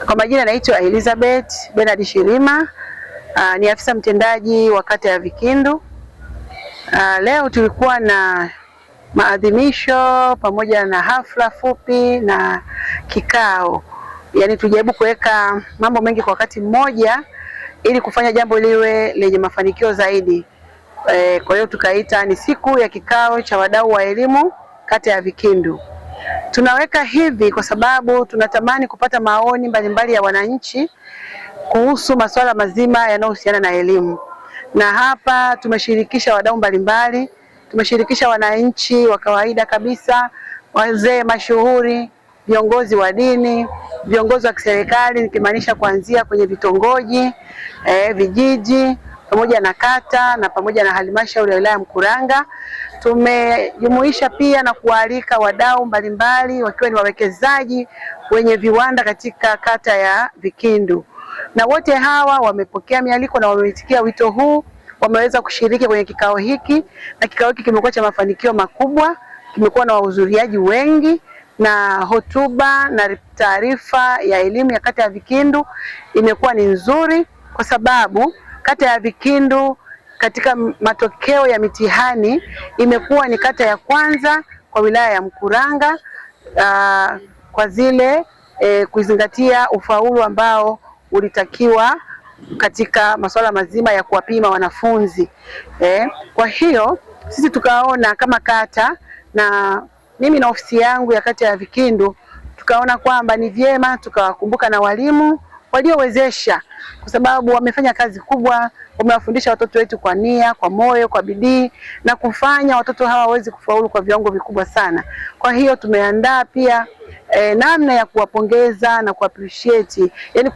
Kwa majina naitwa Elizabeth Bernard Shirima, ni afisa mtendaji wa kata ya Vikindu. Leo tulikuwa na maadhimisho pamoja na hafla fupi na kikao. Yaani tujaribu kuweka mambo mengi kwa wakati mmoja ili kufanya jambo liwe lenye mafanikio zaidi. Kwa hiyo tukaita ni siku ya kikao cha wadau wa elimu kata ya Vikindu. Tunaweka hivi kwa sababu tunatamani kupata maoni mbalimbali ya wananchi kuhusu masuala mazima yanayohusiana na elimu. Na hapa tumeshirikisha wadau mbalimbali, tumeshirikisha wananchi wa kawaida kabisa, wazee mashuhuri, viongozi wa dini, viongozi wa kiserikali, nikimaanisha kuanzia kwenye vitongoji, vijiji, pamoja na kata na pamoja na halmashauri ya wilaya Mkuranga. Tumejumuisha pia na kualika wadau mbalimbali wakiwa ni wawekezaji wenye viwanda katika kata ya Vikindu. Na wote hawa wamepokea mialiko na wameitikia wito huu, wameweza kushiriki kwenye kikao hiki, na kikao hiki kimekuwa cha mafanikio makubwa, kimekuwa na wahudhuriaji wengi, na hotuba na taarifa ya elimu ya kata ya Vikindu imekuwa ni nzuri, kwa sababu kata ya Vikindu katika matokeo ya mitihani imekuwa ni kata ya kwanza kwa wilaya ya Mkuranga kwa zile kuzingatia ufaulu ambao ulitakiwa katika masuala mazima ya kuwapima wanafunzi. Kwa hiyo sisi tukaona kama kata, na mimi na ofisi yangu ya kata ya Vikindu, tukaona kwamba ni vyema tukawakumbuka na walimu waliowezesha, kwa sababu wamefanya kazi kubwa, wamewafundisha watoto wetu kwa nia, kwa moyo, kwa bidii, na kufanya watoto hawa waweze kufaulu kwa viwango vikubwa sana. Kwa hiyo tumeandaa pia namna ya kuwapongeza na kuappreciate, yani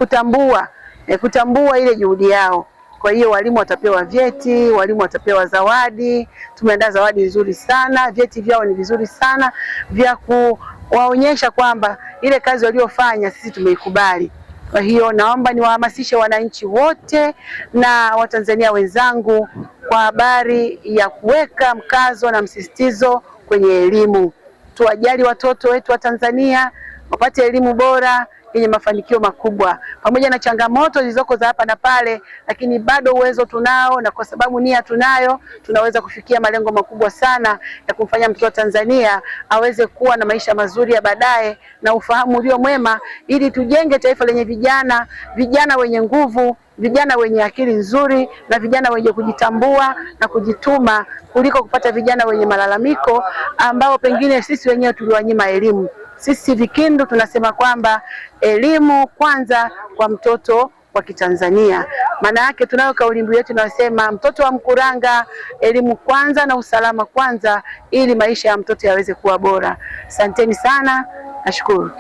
kutambua ile juhudi yao. Kwa hiyo walimu watapewa vyeti, walimu watapewa zawadi. Tumeandaa zawadi nzuri sana, vyeti vyao ni vizuri sana vya kuwaonyesha kwamba ile kazi waliofanya sisi tumeikubali. Kwa hiyo naomba niwahamasishe wananchi wote na Watanzania wenzangu kwa habari ya kuweka mkazo na msisitizo kwenye elimu. Tuwajali watoto wetu wa Tanzania wapate elimu bora yenye mafanikio makubwa, pamoja na changamoto zilizoko za hapa na pale, lakini bado uwezo tunao, na kwa sababu nia tunayo, tunaweza kufikia malengo makubwa sana ya kumfanya mtoto wa Tanzania aweze kuwa na maisha mazuri ya baadaye na ufahamu ulio mwema, ili tujenge taifa lenye vijana wenye nguvu, vijana wenye akili nzuri, na vijana wenye kujitambua na kujituma, kuliko kupata vijana wenye malalamiko ambao pengine sisi wenyewe tuliwanyima elimu. Sisi Vikindu tunasema kwamba elimu kwanza kwa mtoto wa Kitanzania. Maana yake tunayo kauli mbiu yetu inayosema mtoto wa Mkuranga, elimu kwanza na usalama kwanza, ili maisha ya mtoto yaweze kuwa bora. Asanteni sana, nashukuru.